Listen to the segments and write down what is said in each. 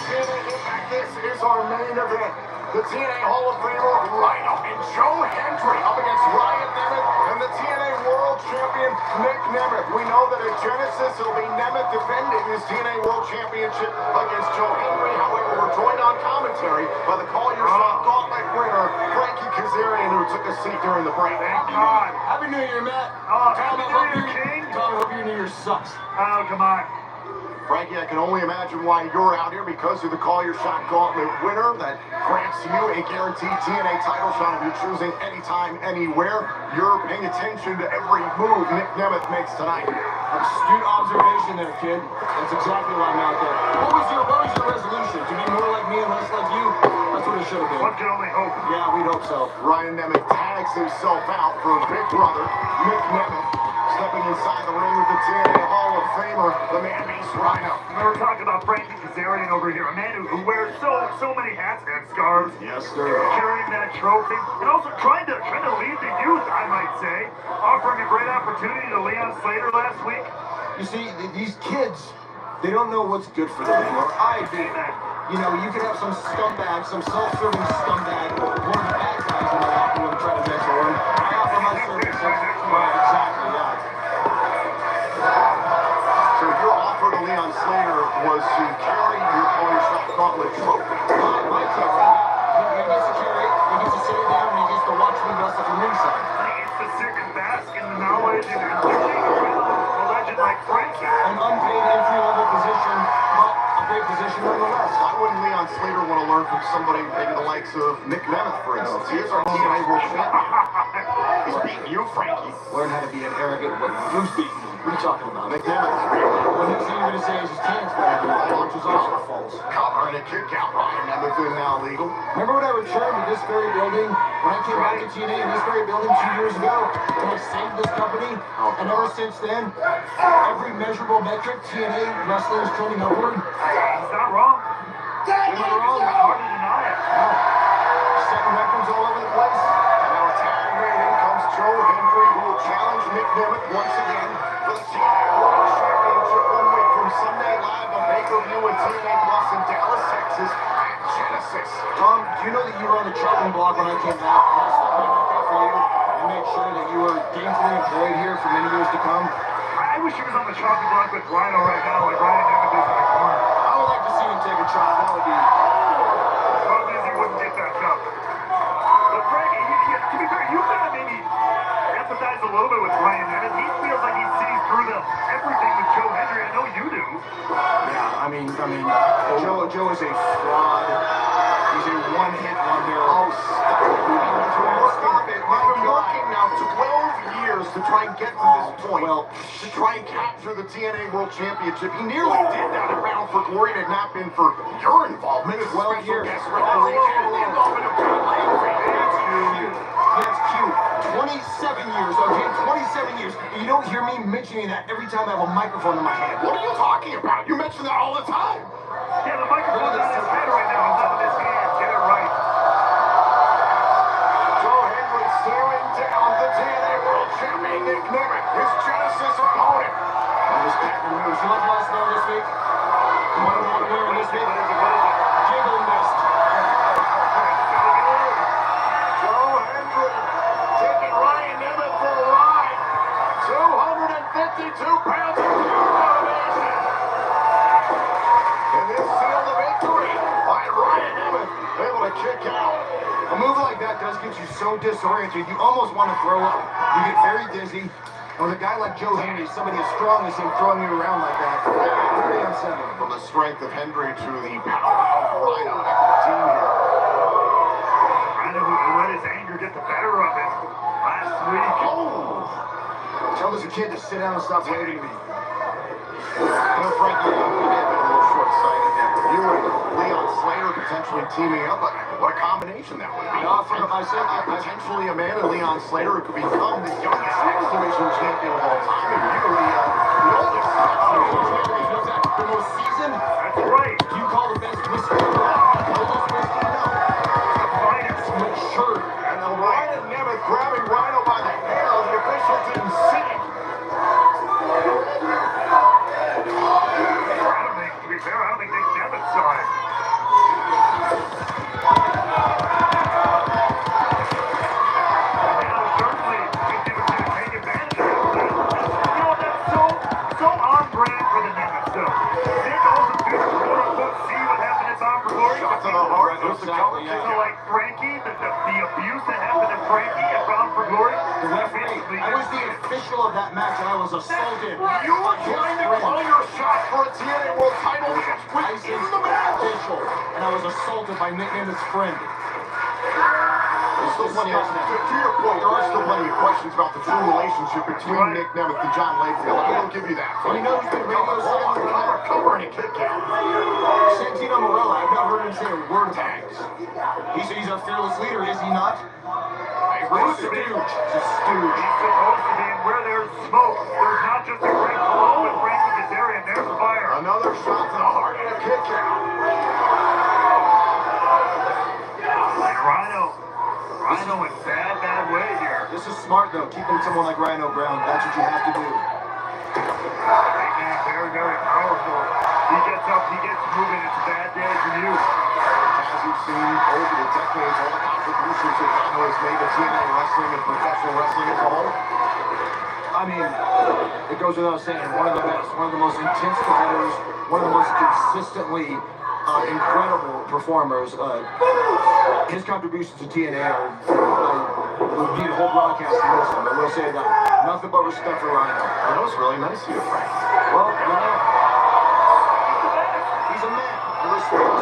TNA Impact, this is our main event. The TNA Hall of Famer Rhino and Joe Hendry up against Ryan Nemeth and the TNA World Champion Nick Nemeth. We know that at Genesis it'll be Nemeth defending his TNA World Championship against Joe Hendry. However, we're joined on commentary by the Call Your Shot Gauntlet winner, Frankie Kazarian, who took a seat during the break. Thank God. Happy New Year, Matt. Happy New Year, King. Tom, I hope your New Year sucks. Oh, come on. Frankie, I can only imagine why you're out here because you're the Call Your Shot Gauntlet winner that grants you a guaranteed TNA title shot if you're choosing anytime, anywhere. You're paying attention to every move Nick Nemeth makes tonight. Astute observation there, kid. That's exactly why I'm out there. What was your resolution? To be more like me and less like you? That's what it should have been. One can only hope. Yeah, we'd hope so. Ryan Nemeth tags himself out for big brother Nick Nemeth. Stepping inside the ring with the TNA Hall of Famer, the man Ace Rhino. We're talking about Frankie Kazarian over here, a man who wears so many hats and scarves. Yes, sir. Carrying that trophy, and also trying to lead the youth, I might say. Offering a great opportunity to Leon Slater last week. You see, these kids, they don't know what's good for them anymore. I do. You know, you could have some scumbag, some self-serving scumbag, one of the bad guys in the locker room try to mentor him. I offer my services. Right, exactly, yeah. So your offer to Leon Slater was to carry your Call Your Shot Gauntlet trophy. My trophy. He gets to carry it, he gets to sit it down, and he gets to watch me wrestle from inside. It's to sit and bask in the knowledge and learning around a legend like Frankie. An unpaid entry-level position, but a great position nonetheless. Why wouldn't Leon Slater want to learn from somebody maybe the likes of Nick Nemeth, for instance? He is our TNA World Champion. He's beating you, Frankie. Learn how to be an arrogant woman. Who's beating you? What are you talking about? Nick Nemeth. Well, next thing you're going to say is his hands back and launch is also false. Cover and a kick out. Ryan Nemeth is now legal. Remember when I returned to this very building? When I came back to TNA in this very building 2 years ago? And I saved this company? And ever since then, every measurable metric, TNA wrestling is trending upward. He's not wrong. You're not wrong. Hard to deny it. Setting records all over the place. And now tag in comes Joe Hendry, who will challenge Nick Nemeth once again for the TNA World Championship 1 week from Sunday live on pay-per-view and TNA Plus in Dallas, Texas at Genesis. Tom, do you know that you were on the chopping block when I came back? And I stepped in out there for you and made sure that you were gainfully employed here for many years to come? I wish he was on the chopping block with Rhino right now, like Ryan Nemeth is in the corner. I would like to see him take a chop. That would be... Problem is he wouldn't get that cup. But Frankie, to be fair, you gotta maybe empathize a little bit with Ryan Nemeth. He feels like he sees through everything with Joe Hendry. I know you do. Yeah, I mean, Joe is a fraud. He's a one-hit wonder. Oh, stop it. Stop it. You've been working now 12 years to try and get to this point. Well, to try and capture the TNA World Championship. He nearly did that at Bound for Glory. It had not been for your involvement as 12 years. guest referee and the involvement of John Langford. That's cute. 27 years, okay? 27 years. You don't hear me mentioning that every time I have a microphone in my hand. What are you talking about? You mention that all the time. Yeah, the microphone's on his head right now. It's on his hands. Get it right. Joe Hendry staring down the TNA World Champion Nick Nemeth, his Genesis opponent. And this Packer moves. You like last night this week? You want to win this week? Jiggle and mist. Joe Hendry taking Ryan Nemeth for a ride. 252 pounds of pure motivation. And this sealed the victory by Ryan Nemeth, able to kick out. A move like that does get you so disoriented, you almost want to throw up. You get very dizzy. And with a guy like Joe Hendry, somebody as strong as him throwing you around like that, very unsettling. From the strength of Hendry to the power of Rhino and the team here. Rhino who let his anger get the better of him last week. Oh! Tell this kid to sit down and stop waving to me. You know, Frankie, you may have been a little short-sighted there. You and Leon Slater potentially teaming up. What a combination that would be. Potentially a man in Leon Slater who could become the youngest X Division champion of all time. And you the oldest X Division champion. The most seasoned? That's right. You call the best whiskey in the world? The oldest whiskey? No. The finest. Mature. And the Ryan Nemeth grabbing Rhino by the hair. The official didn't see it. To be fair, I don't think Nick Nemeth saw it. the cover. Exactly, yeah. So like Frankie, the abuse that happened to Frankie at Bound for Glory, The referee, I was the official of that match, and I was assaulted. You were trying to call your shot for a TNA World Title match within Tyson's the match. official, and I was assaulted by Nick Nemeth's friend. There's still plenty of, to your point, there are still plenty of questions about the true relationship between Nick Nemeth and John Layfield. I will give you that. And you know who's been radio silent? Covering a kick out. Santino Marella. I've never heard him say a word about it. He's a fearless leader, is he not? He's a stooge. He's a stooge. he's supposed to be, and where there's smoke, there's not just a great call with Frankie Kazarian, there's fire. Another shot to the heart and a kick out. And Rhino in bad way here. This is smart, though. Keeping someone like Rhino Brown. That's what you have to do. Man, very powerful. He gets up, he gets moving. It's a bad day for you. As you've seen over the decades, all the contributions that Rhino has made to TNA wrestling and professional wrestling as a whole. I mean, it goes without saying, one of the best, one of the most intense competitors, one of the most consistently incredible performers. His contributions to TNA would need a whole broadcast to listen. I will say that. Nothing but respect for Rhino. That was really nice of you, Frank. Well, you know, he's a man. I respect him.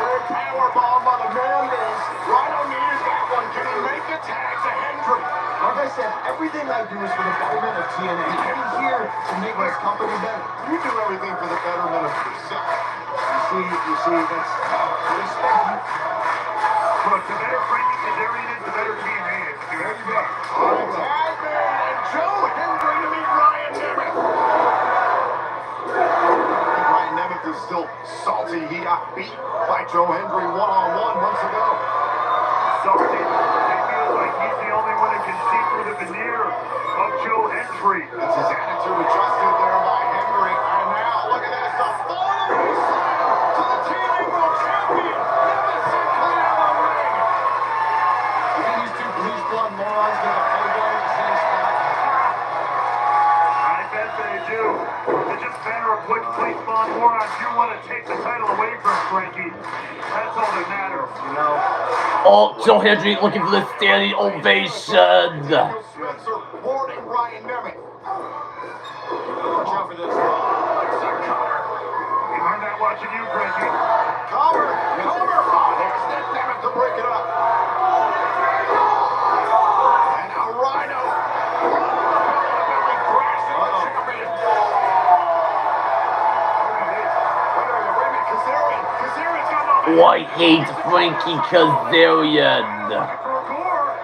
Big power bomb by the Mendes. Rhino needed that one. Can he make the tag to Hendry? Like I said, everything I do is for the betterment of TNA. I'm here to make this company better. You do everything for the betterment of yourself. You see, that's respect. Look, the better Frankie Kazarian is, the better TNA is. There you go. Tag man and Joe Hendry to meet Ryan Nemeth. Ryan Nemeth is still salty. He got beat by Joe Hendry one-on-one months ago. Salty. It feels like he's the only one that can see through the veneer of Joe Hendry. It's his attitude adjusted there by Hendry. And now, look at this. The father slam to the TNA World Champion. Nemeth sent clean out of the ring. You think these two bleach blonde morons get a photo at the same spot? I bet they do. It's just better if Blake Spawn morons you want to take the title away from Frankie. That's all that matters. You know, Oh, Joe Hendry looking for the standing ovation. Daniel Spencer warning Ryan Nemeth. watch out for this. There's a cover. We learned that watching you, Frankie. Cover. Oh, there's Nick Nemeth to break it up. And now Rhino. Belly thrashing the champion. Wait a minute. Kazarian's got nothing. White hate Frankie Kazarian. For a gore.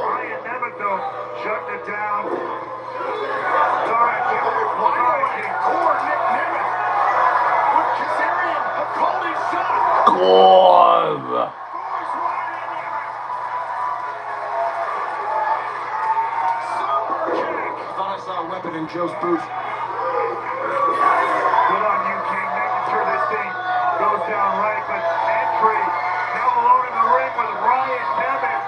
Ryan Nemeth, though, shutting it down. Rhino and core Nick Nemeth. With Kazarian, the called his shot. Gore. Goes Ryan Nemeth. Super kick. Thought I saw a weapon in Joe's boot. Good on you, King, making sure this thing goes down right. But Hendry now alone in the ring with Ryan Nemeth.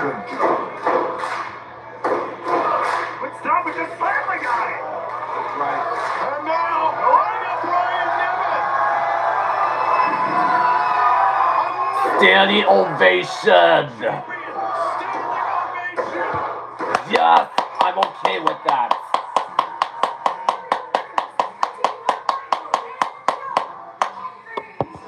Good job. But stop it, just slam the guy. Right. And now, line up Ryan Nemeth. Standing ovation. Standing ovation. Yes, I'm okay with that.